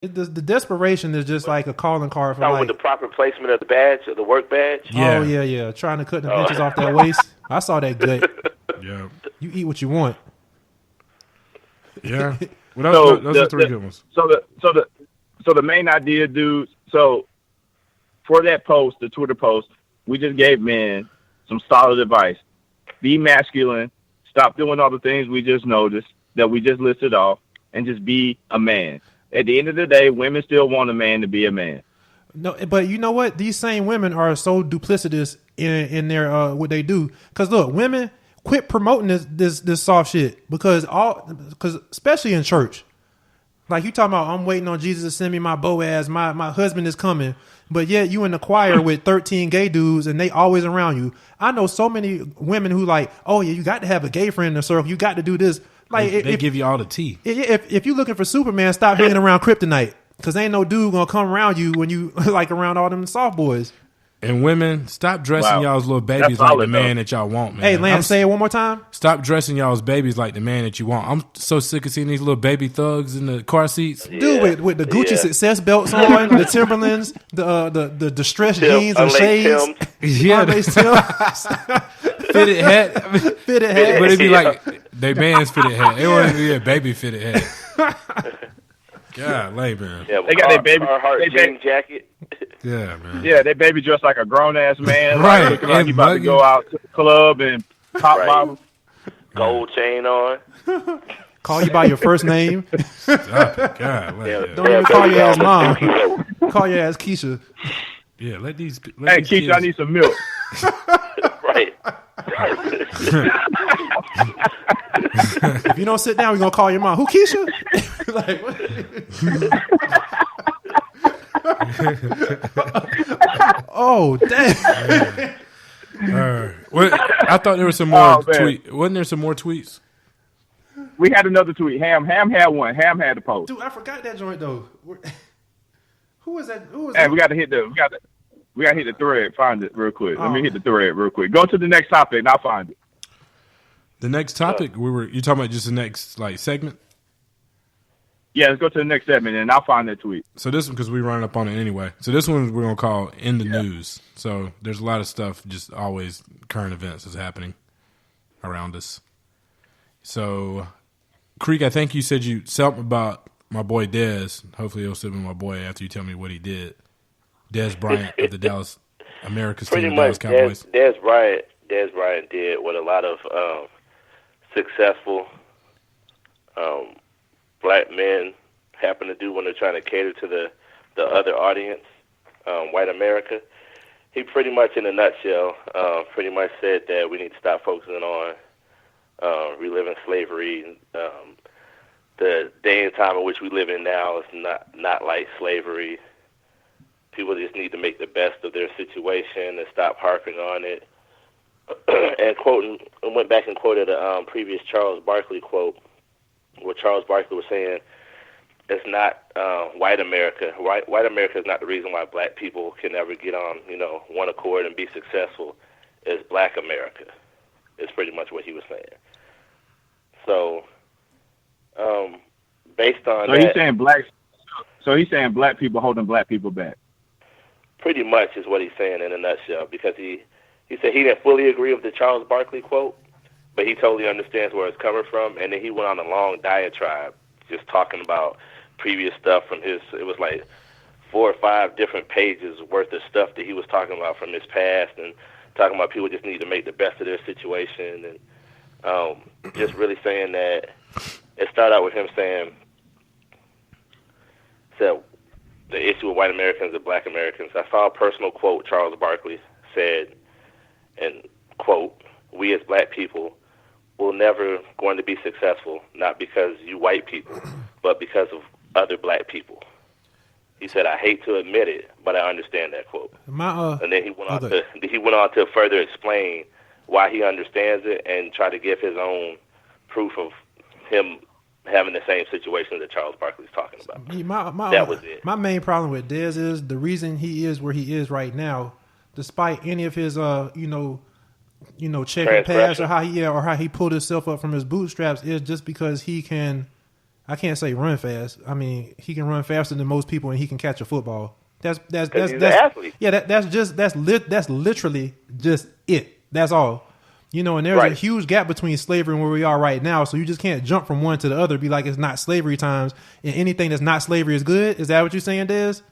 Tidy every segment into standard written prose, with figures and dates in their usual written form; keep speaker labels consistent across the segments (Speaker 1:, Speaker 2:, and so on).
Speaker 1: The desperation is just like a calling card for
Speaker 2: with the proper placement of the badge, of the work badge.
Speaker 1: Yeah. Oh yeah. Trying to cut the inches off that waist. I saw that gut.
Speaker 3: Yeah.
Speaker 1: You eat what you want.
Speaker 3: Yeah. Well, those are three good ones.
Speaker 4: So the main idea, dude. So for that post, the Twitter post, we just gave men some solid advice. Be masculine. Stop doing all the things we just noticed that we just listed off, and just be a man. At the end of the day, women still want a man to be a man.
Speaker 1: No, but you know what? These same women are so duplicitous in their what they do. Because look, women quit promoting this soft shit because especially in church, like you talking about, I'm waiting on Jesus to send me my Boaz. My husband is coming, but yet you in the choir with 13 gay dudes and they always around you. I know so many women who like, oh yeah, you got to have a gay friend in the circle. You got to do this. Like
Speaker 3: they give you all the tea.
Speaker 1: If you're looking for Superman, stop hanging around Kryptonite because ain't no dude gonna come around you when you like around all them soft boys.
Speaker 3: And women, stop dressing y'all's little babies like the man that y'all want, man.
Speaker 1: Hey, Lance, say it one more time.
Speaker 3: Stop dressing y'all's babies like the man that you want. I'm so sick of seeing these little baby thugs in the car seats.
Speaker 1: Dude, with the Gucci success belts on, the Timberlands, the distressed jeans and shades.
Speaker 3: Yeah, fitted hat. But it'd be like they man's fitted hat. They want to be a baby fitted hat. God, man.
Speaker 2: Yeah,
Speaker 4: they got their baby
Speaker 2: jean jacket.
Speaker 3: Yeah, man.
Speaker 4: Yeah, they baby dressed like a grown ass man,
Speaker 3: right?
Speaker 4: Like, looking like he about to go out to the club and pop bottles.
Speaker 2: Gold chain on.
Speaker 1: Call you by your first name.
Speaker 3: Stop it. God,
Speaker 1: don't even call your ass mom. Call your ass Keisha.
Speaker 3: Yeah, let these
Speaker 4: Keisha,
Speaker 3: kids...
Speaker 4: I need some milk.
Speaker 2: Right.
Speaker 1: If you don't sit down, we're gonna call your mom. Who, Keisha? Like, what? Oh, damn.
Speaker 3: I thought there was some more tweets. Wasn't there some more tweets?
Speaker 4: We had another tweet. Ham had one. Ham had the post.
Speaker 1: Dude, I forgot that joint though. Who was that?
Speaker 4: Hey, we got to hit the thread. Find it real quick. Let me hit the thread real quick. Go to the next topic and I'll find it.
Speaker 3: The next topic, you talking about just the next segment?
Speaker 4: Yeah, let's go to the next segment and I'll find that tweet.
Speaker 3: So this one, because we run up on it anyway. So this one we're gonna call in the news. So there's a lot of stuff, just always current events is happening around us. So, Creek, I think you said something about my boy Dez. Hopefully he'll still be my boy after you tell me what he did. Dez Bryant of the Dallas America's team, the Dallas Cowboys.
Speaker 2: Dez Bryant did what a lot of successful black men happen to do when they're trying to cater to the other audience, white America. He pretty much, in a nutshell, pretty much said that we need to stop focusing on reliving slavery. The day and time in which we live in now is not like slavery. People just need to make the best of their situation and stop harping on it. And went back and quoted a previous Charles Barkley quote, where Charles Barkley was saying, "It's not white America. White America is not the reason why black people can never get on, one accord and be successful. It's black America." Is pretty much what he was saying. So, based on that,
Speaker 4: he's saying black people holding black people back.
Speaker 2: Pretty much is what he's saying in a nutshell, because he said he didn't fully agree with the Charles Barkley quote, but he totally understands where it's coming from, and then he went on a long diatribe just talking about previous stuff from it was like 4 or 5 different pages worth of stuff that he was talking about from his past, and talking about people just need to make the best of their situation, and just really saying that it started out with him saying the issue with white Americans and black Americans. I saw a personal quote Charles Barkley said, and quote, "We as black people will never going to be successful, not because you white people, but because of other black people." He said, "I hate to admit it, but I understand that quote." And then he went on to further explain why he understands it and try to give his own proof of him having the same situation that Charles Barkley's talking about. That was it.
Speaker 1: My main problem with Dez is the reason he is where he is right now, despite any of his checkered past or how he pulled himself up from his bootstraps, is just because he can I can't say run fast. I mean, he can run faster than most people, and he can catch a football. That's
Speaker 2: he's an athlete.
Speaker 1: Yeah, that's literally just it. That's all. You know, and there's a huge gap between slavery and where we are right now. So you just can't jump from one to the other. Be like it's not slavery times, and anything that's not slavery is good. Is that what you're saying, Dez?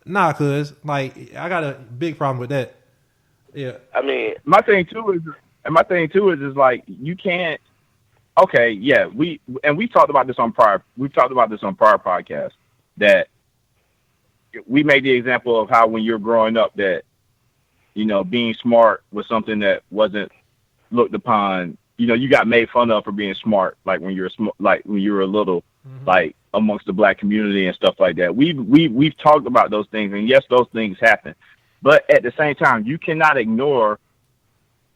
Speaker 1: Nah, cuz like I got a big problem with that. Yeah,
Speaker 2: I mean,
Speaker 4: my thing too is like you can't. Okay, yeah, we've talked about this on prior podcasts that we made the example of how when you're growing up that, you know, being smart was something that wasn't looked upon. You know, you got made fun of for being smart, like when you were a little, like amongst the black community and stuff like that. We've talked about those things, and yes, those things happen, but at the same time, you cannot ignore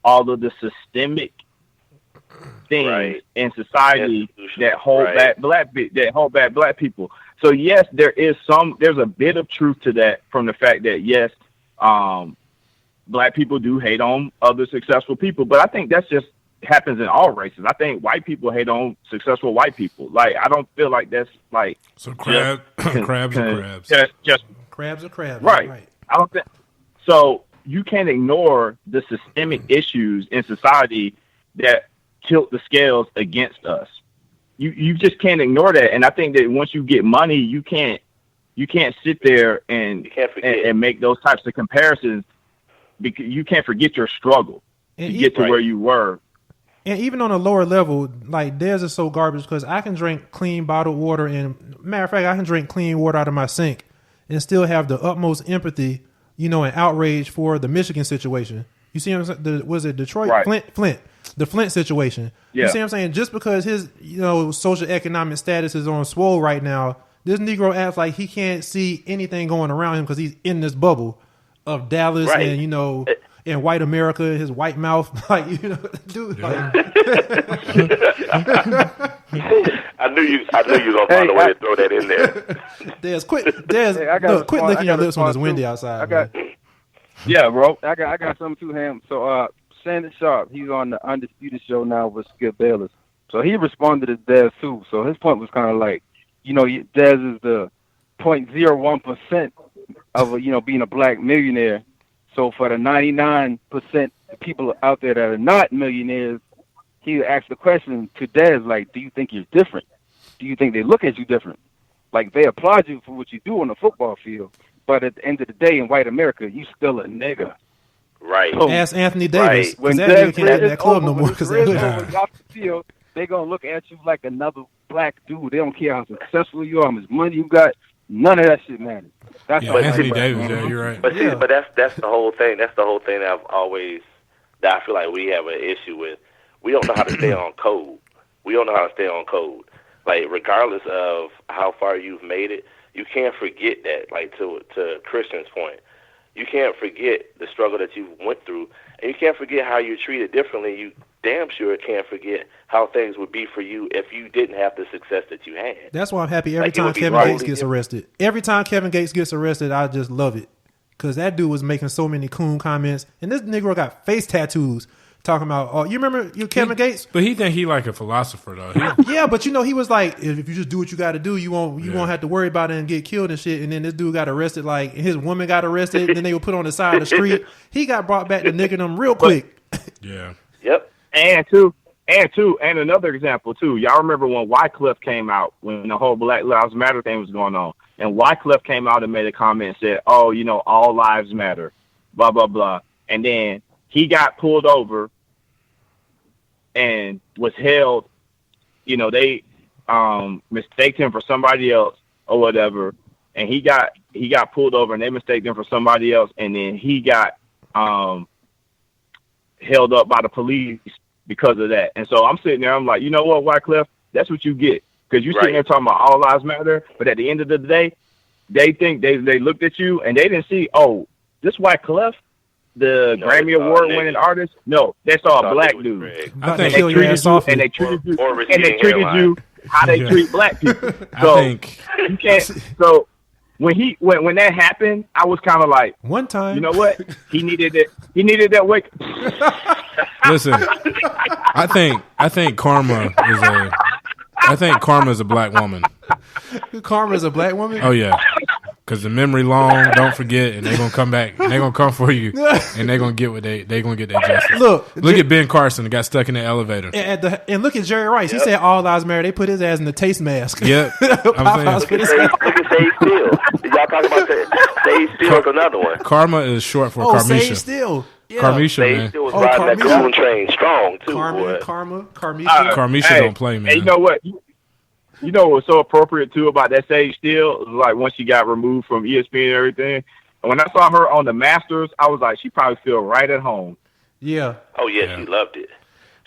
Speaker 4: all of the systemic things in society that hold back black people. So yes, there's a bit of truth to that from the fact that yes, black people do hate on other successful people, but I think that's just happens in all races. I think white people hate on successful white people. Like I don't feel like that's like
Speaker 3: crabs are crabs.
Speaker 4: Just
Speaker 1: crabs are crabs.
Speaker 4: Right. I don't think so. You can't ignore the systemic issues in society that tilt the scales against us. You just can't ignore that. And I think that once you get money, you can't sit there and make those types of comparisons, because you can't forget your struggle to get to where you were.
Speaker 1: And even on a lower level, like Dez is so garbage because I can drink clean bottled water, and matter of fact, I can drink clean water out of my sink and still have the utmost empathy, you know, and outrage for the Michigan situation. You see what I'm saying? Was it Detroit?
Speaker 4: Right.
Speaker 1: Flint. The Flint situation.
Speaker 4: Yeah.
Speaker 1: You see what I'm saying? Just because his, you know, social economic status is on swole right now, this Negro acts like he can't see anything going around him because he's in this bubble of Dallas and, you know, and white America, his white mouth. Like, you know, dude.
Speaker 3: Yeah.
Speaker 2: I knew you were gonna find a way to throw that in there.
Speaker 1: Dez, quit licking your lips when it's windy outside.
Speaker 5: Yeah, bro. I got something too, Ham. So Shannon Sharp, he's on the Undisputed Show now with Skip Bayless. So he responded to Dez too. So his point was kind of like, you know, Dez is the 0.01% of you know, being a black millionaire. So for the 99% of people out there that are not millionaires, he asked the question to Dez, like, do you think you're different? Do you think they look at you different? Like, they applaud you for what you do on the football field, but at the end of the day, in white America, you still a nigga.
Speaker 2: Right.
Speaker 5: So,
Speaker 1: ask Anthony Davis.
Speaker 5: Right. When
Speaker 1: that nigga can't get in that club no more.
Speaker 5: Off the field, they're going to look at you like another black dude. They don't care how successful you are, how much money you got. None of that shit matters. That's
Speaker 3: Anthony Davis. Yeah, you're right.
Speaker 2: But see, but that's the whole thing. That's the whole thing that I feel like we have an issue with. We don't know how to stay on code. We don't know how to stay on code. Like, regardless of how far you've made it, you can't forget that. Like, to Christian's point, you can't forget the struggle that you went through, and you can't forget how you're treated differently. You damn sure can't forget how things would be for you if you didn't have the success that you had.
Speaker 1: That's why I'm happy every time Kevin Gates gets arrested. Every time Kevin Gates gets arrested, I just love it. Because that dude was making so many coon comments. And this Negro got face tattoos talking about, you remember Kevin Gates?
Speaker 3: But he think he like a philosopher, though.
Speaker 1: Yeah, but you know, he was like, if you just do what you got to do, you won't have to worry about it and get killed and shit. And then this dude got arrested, like his woman got arrested, and then they were put on the side of the street. He got brought back to niggerdom real quick.
Speaker 3: Yeah.
Speaker 2: Yep.
Speaker 4: And another example too. Y'all remember when Wycliffe came out, when the whole Black Lives Matter thing was going on, and Wycliffe came out and made a comment and said, "Oh, you know, all lives matter," blah blah blah, and then he got pulled over and was held. You know, they mistaked him for somebody else or whatever, and he got pulled over and they mistaked him for somebody else, and then he got held up by the police because of that. And so I'm sitting there, I'm like, you know what, Wycliffe, that's what you get. Because you're sitting there talking about all lives matter, but at the end of the day, they think they looked at you and they didn't see, oh, this Wycliffe, the Grammy Award winning artist. No, they saw a black dude.
Speaker 3: I think
Speaker 4: they treated you how they treat black people. So you can't. So when that happened, I was kind of like,
Speaker 1: one time,
Speaker 4: you know what? He needed it. He needed that wake.
Speaker 3: Listen, I think karma I think Karma is a black woman.
Speaker 1: Karma is a black woman.
Speaker 3: Oh yeah, because the memory long. Don't forget, and they're gonna come back. And they're gonna come for you, and they're gonna get what they gonna get their justice. Look at Ben Carson that got stuck in the elevator.
Speaker 1: And look at Jerry Rice. He said all lives matter. They put his ass in the taste mask.
Speaker 3: Yep. I'm saying.
Speaker 2: Look at Sage Steele. Y'all talking about Sage Steele is another one.
Speaker 3: Karma is short for
Speaker 1: Sage
Speaker 3: Karmisha.
Speaker 1: Steele. Yeah.
Speaker 3: Karmisha, man.
Speaker 2: Sage Steele was riding that goon train strong too.
Speaker 1: Karmisha.
Speaker 3: Karmisha don't play, man.
Speaker 4: Hey, you know what? You know what's so appropriate too about that Sage Steele? Like once she got removed from ESPN and everything. And when I saw her on the Masters, I was like, she probably feel right at home.
Speaker 1: Yeah.
Speaker 2: Oh yeah, she loved it.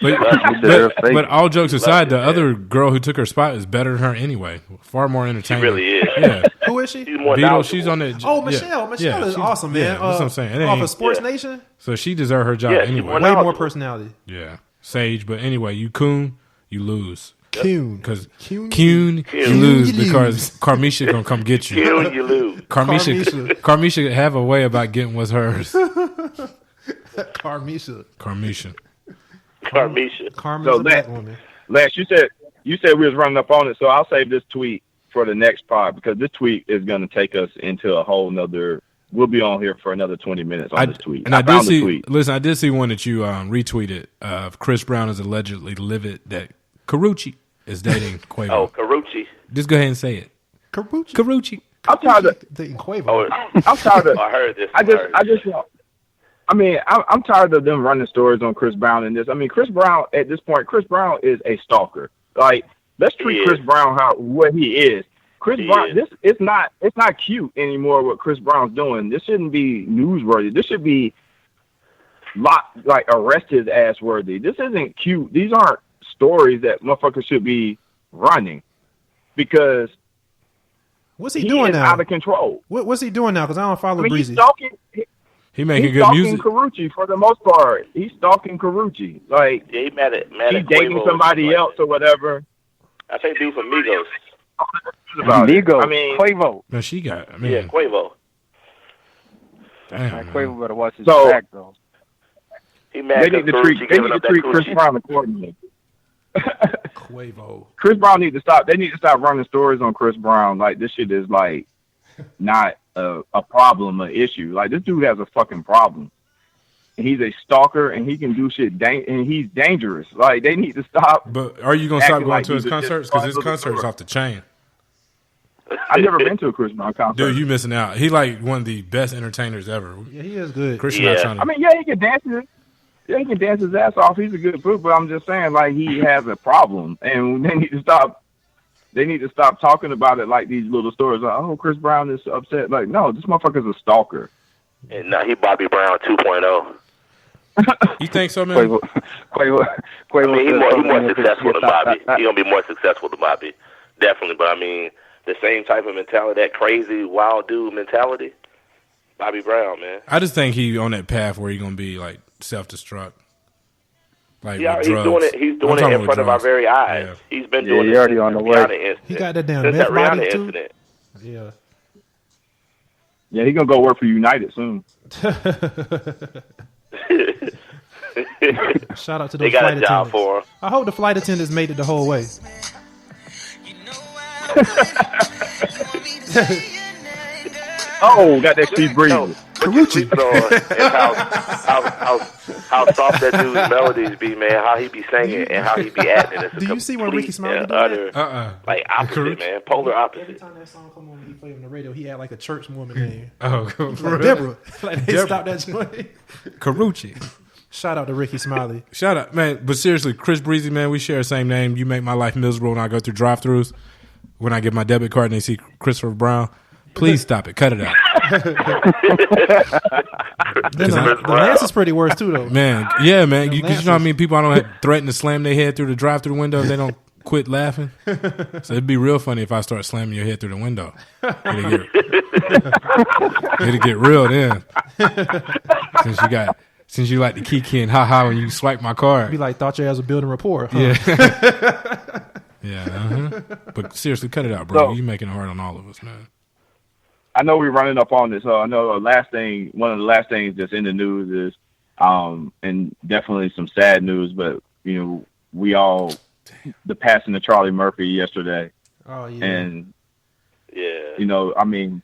Speaker 3: But all jokes aside, the other girl who took her spot is better than her anyway. Far more entertaining.
Speaker 2: She really is.
Speaker 3: Yeah.
Speaker 1: Who is she?
Speaker 3: Beetle, she's on it.
Speaker 1: Oh, Michelle. Michelle is awesome, man.
Speaker 3: Yeah, that's what I'm saying.
Speaker 1: Off of Sports Nation.
Speaker 3: So she deserved her job anyway.
Speaker 1: Way more personality.
Speaker 3: Yeah. Sage, but anyway, you coon, you lose.
Speaker 1: KEWN.
Speaker 3: Because KEWN, you lose because Karmisha gonna come get you.
Speaker 2: KEWN, you lose.
Speaker 3: Karmisha have a way about getting what's hers.
Speaker 1: Karmisha.
Speaker 2: Karmisha.
Speaker 1: Karma's a black woman.
Speaker 4: Lance, you said we was running up on it, so I'll save this tweet for the next pod because this tweet is going to take us into a whole nother. We'll be on here for another 20 minutes on this tweet.
Speaker 3: And I did see. Listen, I did see one that you retweeted. Chris Brown is allegedly livid that Carucci is dating Quavo.
Speaker 2: Oh, Carucci.
Speaker 3: Just go ahead and say it. Carucci.
Speaker 4: I'm tired of
Speaker 1: dating Quavo.
Speaker 2: Oh,
Speaker 4: I'm tired of.
Speaker 2: I heard this.
Speaker 4: I'm tired of them running stories on Chris Brown and this. I mean, Chris Brown at this point, Chris Brown is a stalker. Like, let's treat Chris Brown what he is. Chris Brown, it's not cute anymore what Chris Brown's doing. This shouldn't be newsworthy. This should be arrest his ass worthy. This isn't cute. These aren't stories that motherfuckers should be running because
Speaker 1: what's he doing now?
Speaker 4: Out of control.
Speaker 1: What's he doing now? Because I don't follow Breezy.
Speaker 3: He's making good
Speaker 4: stalking
Speaker 3: music.
Speaker 4: Carucci for the most part. He's stalking Carucci. Like
Speaker 2: he mad at
Speaker 4: he's dating somebody else or whatever.
Speaker 2: I think dude from Migos.
Speaker 5: Migos.
Speaker 4: I mean,
Speaker 5: Quavo.
Speaker 3: No, she got.
Speaker 2: Quavo.
Speaker 3: Damn.
Speaker 5: Quavo better watch his back though.
Speaker 2: He mad.
Speaker 4: They need to treat Chris Brown accordingly.
Speaker 1: Quavo.
Speaker 4: Chris Brown need to stop. They need to stop running stories on Chris Brown. Like this shit is like not a problem, an issue. Like this dude has a fucking problem. And he's a stalker, and he can do shit. And he's dangerous. Like they need to stop.
Speaker 3: But are you gonna stop going to his concerts? Because his concert's off the chain.
Speaker 4: I've never been to a Chris Brown concert.
Speaker 3: Dude, you missing out. He like one of the best entertainers ever.
Speaker 1: Yeah, he is good.
Speaker 3: Christian, not trying to.
Speaker 4: I mean, he can dance. Yeah, he can dance his ass off. He's a good dude, but I'm just saying, like, he has a problem, and they need to stop. They need to stop talking about it like these little stories. Like, oh, Chris Brown is upset. Like, no, this motherfucker's a stalker.
Speaker 2: And now he Bobby Brown 2.0.
Speaker 3: You think so, man?
Speaker 5: Quavo.
Speaker 2: I mean, he's more successful than Bobby. He's gonna be more successful than Bobby, definitely. But I mean, the same type of mentality, that crazy wild dude mentality, Bobby Brown, man.
Speaker 3: I just think he on that path where he's gonna be like self-destruct. Like
Speaker 2: he's doing it. He's doing it in front of our very eyes. Yeah. He's been doing it.
Speaker 5: Already on the way.
Speaker 1: He got that damn
Speaker 2: since
Speaker 1: meth
Speaker 2: that
Speaker 1: body
Speaker 2: Rihanna
Speaker 1: too.
Speaker 2: incident.
Speaker 1: Yeah.
Speaker 4: Yeah, he's gonna go work for United soon.
Speaker 1: Shout out to those
Speaker 2: they got
Speaker 1: flight
Speaker 2: a job
Speaker 1: attendants.
Speaker 2: for him.
Speaker 1: I hope the flight attendants made it the whole way.
Speaker 4: Oh, got that Steve Breeze.
Speaker 2: What you sleeping on is how soft that dude's melodies be, man. How he be singing and how he be acting. It's
Speaker 1: Do you see when Ricky Smiley do
Speaker 2: utter,
Speaker 1: that?
Speaker 2: like opposite, man. Polar
Speaker 1: Every
Speaker 2: opposite.
Speaker 1: time that song come on, he play on the radio. He had like a church woman name.
Speaker 3: Oh,
Speaker 1: Like Deborah. Like they stopped that joint.
Speaker 3: Carucci.
Speaker 1: Shout out to Ricky Smiley.
Speaker 3: Shout out, man. But seriously, Chris Breezy, man, we share the same name. You make my life miserable when I go through drive-thrus. When I get my debit card and they see Christopher Brown, please stop it. Cut it out.
Speaker 1: Then the Lance is pretty worse too, though.
Speaker 3: Man, yeah, man. Because you know what I mean? People I don't threaten to slam their head through the drive-thru window if they don't quit laughing. So it'd be real funny if I start slamming your head through the window. It'll get real then. Since you like the kiki and ha-ha when you swipe my card.
Speaker 1: Be like, thought your ass was building rapport. Huh?
Speaker 3: Yeah. Yeah. Uh-huh. But seriously, cut it out, bro.
Speaker 4: So,
Speaker 3: you making it hard on all of us, man.
Speaker 4: I know we're running up on this. So I know one of the last things that's in the news is, and definitely some sad news, but, you know, we all the passing of Charlie Murphy yesterday.
Speaker 1: Oh yeah.
Speaker 4: And
Speaker 2: Yeah.
Speaker 4: you know, I mean,